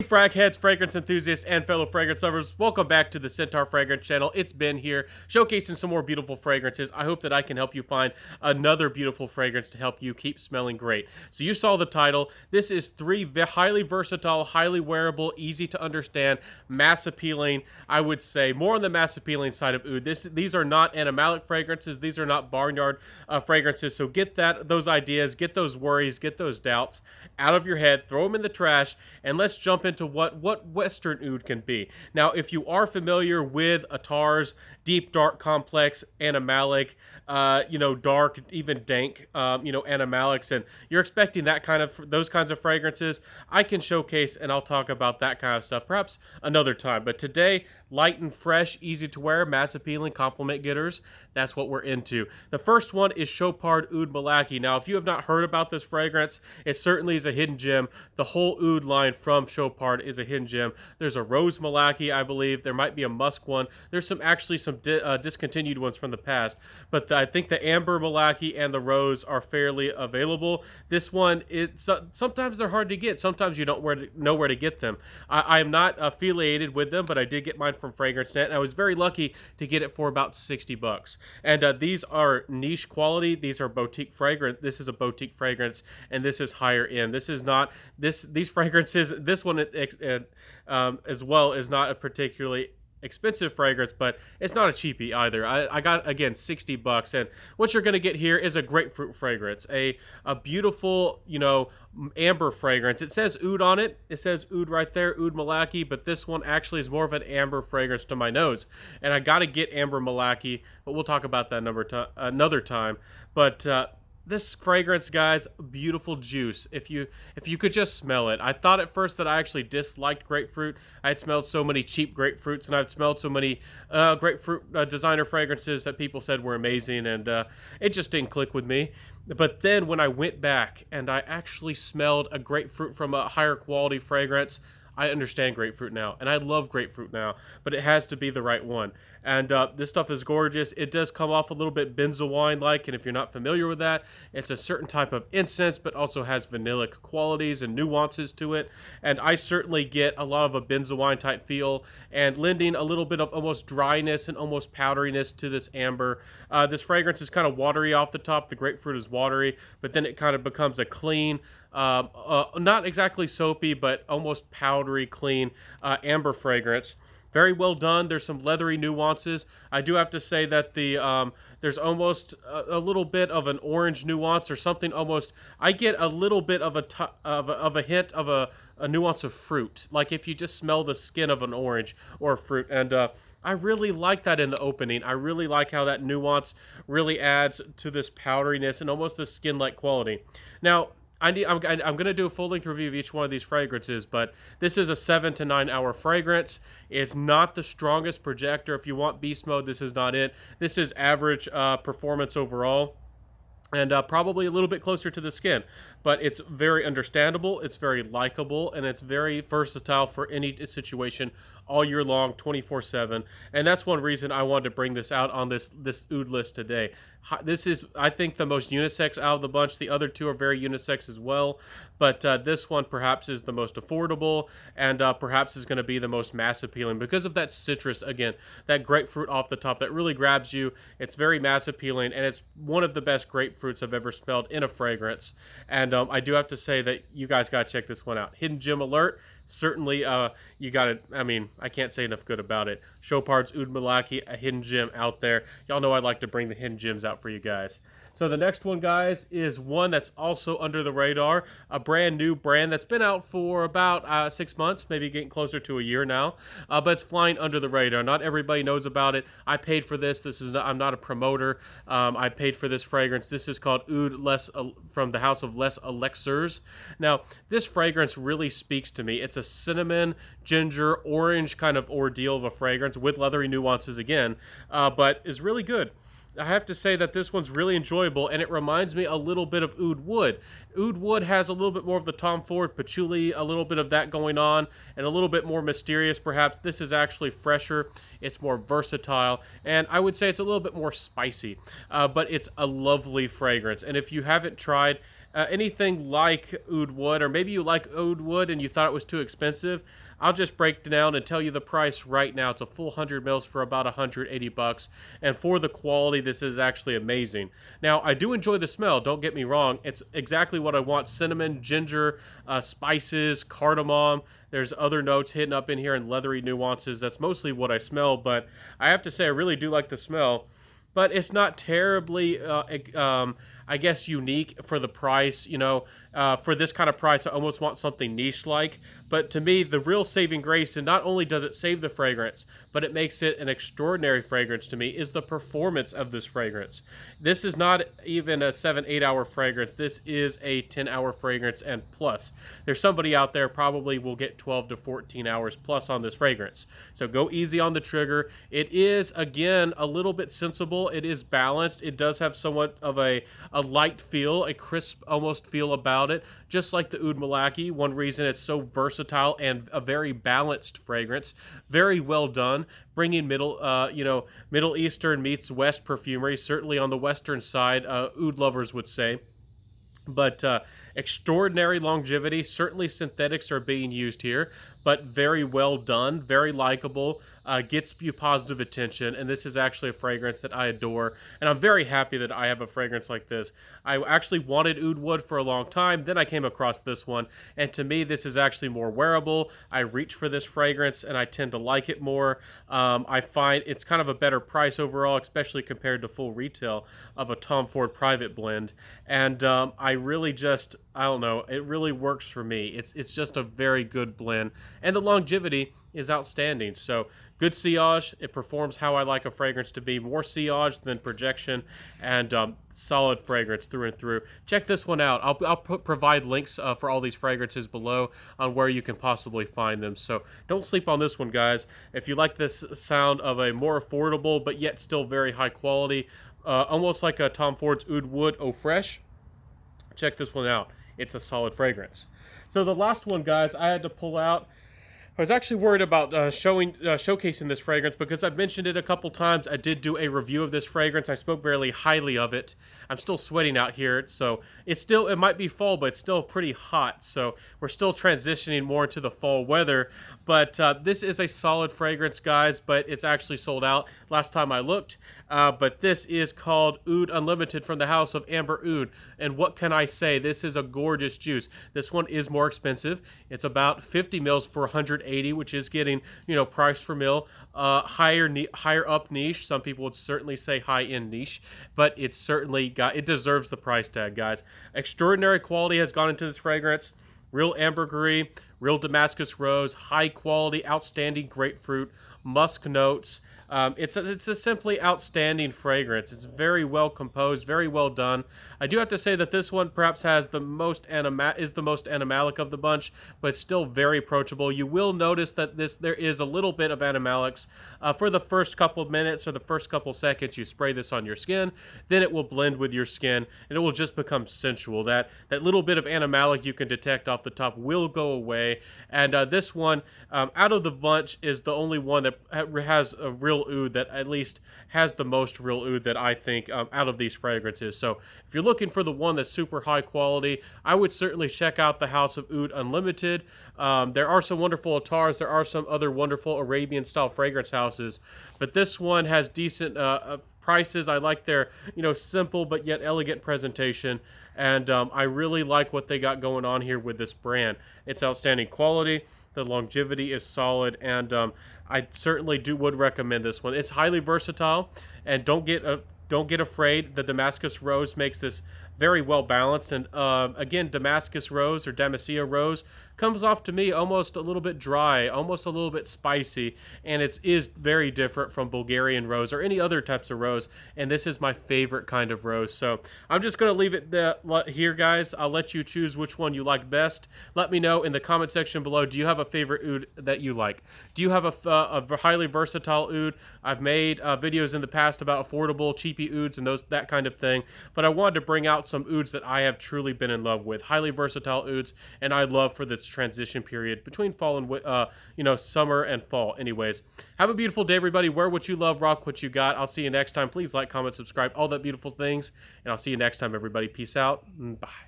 Frag heads, fragrance enthusiasts, and fellow fragrance lovers, welcome back to the Centaur Fragrance channel. It's Ben here, showcasing some more beautiful fragrances. I hope that I can help you find another beautiful fragrance to help you keep smelling great. So you saw the title. This is three highly versatile, highly wearable, easy to understand, mass appealing. I would say more on the mass appealing side of oud. These are not animalic fragrances. These are not barnyard fragrances. So get those ideas, get those worries, get those doubts out of your head, throw them in the trash, and let's jump into what Western oud can be. Now, if you are familiar with Attar's deep, dark, complex, animalic, dark, even dank, animalics, and you're expecting those kinds of fragrances, I can showcase and I'll talk about that kind of stuff perhaps another time. But today, light and fresh, easy to wear, mass appealing, compliment getters. That's what we're into. The first one is Chopard Oud Malaki. Now, if you have not heard about this fragrance, it certainly is a hidden gem. The whole oud line from Chopard is a hidden gem. There's a Rose Malaki, I believe. There might be a Musk one. There's some discontinued ones from the past, but I think the Amber Malaki and the Rose are fairly available. This one, sometimes they're hard to get. Sometimes you don't know where to get them. I am not affiliated with them, but I did get mine from Fragrance Net, and I was very lucky to get it for about 60 bucks. And these are niche quality. These are boutique fragrance. This is a boutique fragrance, and this is higher end. This is not these fragrances. This one as well is not a particularly expensive fragrance, but it's not a cheapie either. I got, again, 60 bucks, and what you're going to get here is a grapefruit fragrance, a beautiful, amber fragrance. It says oud on it. It says oud right there, oud Malaki, but this one actually is more of an amber fragrance to my nose, and I got to get amber Malaki, but we'll talk about that another time. But this fragrance, guys, beautiful juice. If you could just smell it. I thought at first that I actually disliked grapefruit. I had smelled so many cheap grapefruits, and I've smelled so many grapefruit designer fragrances that people said were amazing, and it just didn't click with me. But then when I went back and I actually smelled a grapefruit from a higher quality fragrance, I understand grapefruit now, and I love grapefruit now, but it has to be the right one. And this stuff is gorgeous. It does come off a little bit benzoin-like, and if you're not familiar with that, it's a certain type of incense, but also has vanillic qualities and nuances to it. And I certainly get a lot of a benzoin type feel, and lending a little bit of almost dryness and almost powderiness to this amber. This fragrance is kind of watery off the top. The grapefruit is watery, but then it kind of becomes a clean, not exactly soapy, but almost powdery, clean amber fragrance. Very well done. There's some leathery nuances. I do have to say that there's almost a little bit of an orange nuance or something. Almost, I get a little bit of a hint of a nuance of fruit, like if you just smell the skin of an orange or a fruit. And I really like that in the opening. I really like how that nuance really adds to this powderiness and almost the skin-like quality. Now, I'm going to do a full-length review of each one of these fragrances, but this is a 7 to 9 hour fragrance. It's not the strongest projector. If you want beast mode, this is not it. This is average performance overall, and probably a little bit closer to the skin, but it's very understandable, it's very likable, and it's very versatile for any situation all year long, 24/7. And that's one reason I wanted to bring this out on this oud list today. This is, I think, the most unisex out of the bunch. The other two are very unisex as well, but this one perhaps is the most affordable, and perhaps is going to be the most mass appealing because of that citrus, again, that grapefruit off the top that really grabs you. It's very mass appealing, and it's one of the best grapefruits I've ever smelled in a fragrance. And I do have to say that you guys got to check this one out. Hidden gem alert. Certainly, you got it. I mean, I can't say enough good about it. Chopard's Oud Malaki, a hidden gem out there. Y'all know I like to bring the hidden gems out for you guys. So the next one, guys, is one that's also under the radar, a brand new brand that's been out for about 6 months, maybe getting closer to a year now, but it's flying under the radar. Not everybody knows about it. I paid for this. I'm not a promoter. I paid for this fragrance. This is called Oud from the house of Les Elixirs. Now, this fragrance really speaks to me. It's a cinnamon, ginger, orange kind of ordeal of a fragrance with leathery nuances again, but is really good. I have to say that this one's really enjoyable, and it reminds me a little bit of Oud Wood. Oud Wood has a little bit more of the Tom Ford patchouli, a little bit of that going on, and a little bit more mysterious perhaps. This is actually fresher, it's more versatile, and I would say it's a little bit more spicy, but it's a lovely fragrance. And if you haven't tried anything like oud wood, or maybe you like oud wood and you thought it was too expensive, I'll just break down and tell you the price right now. It's a full 100 mils for about 180 bucks, and for the quality, this is actually amazing. Now, I do enjoy the smell, don't get me wrong. It's exactly what I want: cinnamon, ginger, spices, cardamom. There's other notes hidden up in here and leathery nuances. That's mostly what I smell, but I have to say I really do like the smell. But it's not terribly, I guess, unique for the price. For this kind of price, I almost want something niche-like. But to me, the real saving grace, and not only does it save the fragrance, but it makes it an extraordinary fragrance to me, is the performance of this fragrance. This is not even a 7-8 hour fragrance. This is a 10-hour fragrance and plus. There's somebody out there probably will get 12 to 14 hours plus on this fragrance. So go easy on the trigger. It is, again, a little bit sensible. It is balanced. It does have somewhat of a light feel, a crisp almost feel about it, just like the Oud Malaki. One reason it's so versatile and a very balanced fragrance. Very well done, bringing Middle Eastern meets West perfumery, certainly on the Western side, oud lovers would say. But extraordinary longevity. Certainly synthetics are being used here, but very well done, very likable, gets you positive attention, and this is actually a fragrance that I adore, and I'm very happy that I have a fragrance like this. I actually wanted oud wood for a long time, then I came across this one, and to me this is actually more wearable. I reach for this fragrance and I tend to like it more. I find it's kind of a better price overall, especially compared to full retail of a Tom Ford private blend, and I really just, I don't know, it really works for me. It's just a very good blend, and the longevity is outstanding. So good sillage. It performs how I like a fragrance to be: more sillage than projection, and solid fragrance through and through. Check this one out. I'll provide links for all these fragrances below on where you can possibly find them. So don't sleep on this one, guys. If you like this sound of a more affordable but yet still very high quality, almost like a Tom Ford's Oud Wood Eau Fraiche, check this one out. It's a solid fragrance. So the last one, guys, I had to pull out. I was actually worried about showcasing this fragrance because I've mentioned it a couple times. I did do a review of this fragrance. I spoke very highly of it. I'm still sweating out here, so it might be fall, but it's still pretty hot. So we're still transitioning more to the fall weather. But this is a solid fragrance, guys, but it's actually sold out last time I looked. But this is called Oud Unlimited from the house of Amber Oud. And what can I say? This is a gorgeous juice. This one is more expensive. It's about 50 mils for 180, which is getting, price per mil. Higher up niche. Some people would certainly say high-end niche, but it deserves the price tag, guys. Extraordinary quality has gone into this fragrance. Real ambergris, real Damascus rose, high quality, outstanding grapefruit, musk notes. It's a simply outstanding fragrance. It's very well composed, very well done. I do have to say that this one perhaps has the most animalic of the bunch, but it's still very approachable. You will notice that there is a little bit of animalics for the first couple of minutes or the first couple seconds. You spray this on your skin, then it will blend with your skin, and it will just become sensual. That little bit of animalic you can detect off the top will go away, and this one, out of the bunch, is the only one that has a real oud, that at least has the most real oud that I think out of these fragrances. So if you're looking for the one that's super high quality, I would certainly check out the House of Oud Unlimited. There are some wonderful Atars. There are some other wonderful Arabian style fragrance houses, but this one has decent prices. I like their simple but yet elegant presentation, and I really like what they got going on here with this brand. It's outstanding quality. The longevity is solid, and I certainly would recommend this one. It's highly versatile, and don't get afraid. The Damascus rose makes this very well balanced, and again, Damascus rose or Damascus rose comes off to me almost a little bit dry, almost a little bit spicy, and it is very different from Bulgarian rose or any other types of rose, and this is my favorite kind of rose. So I'm just going to leave it here, guys. I'll let you choose which one you like best. Let me know in the comment section below. Do you have a favorite oud that you like? Do you have a highly versatile oud? I've made videos in the past about affordable, cheapy ouds and that kind of thing, but I wanted to bring out some ouds that I have truly been in love with. Highly versatile ouds, and I love for this transition period between fall and summer and fall. Anyways, have a beautiful day, everybody. Wear what you love, rock what you got. I'll see you next time. Please like, comment, subscribe, all that beautiful things, and I'll see you next time, everybody. Peace out. Bye.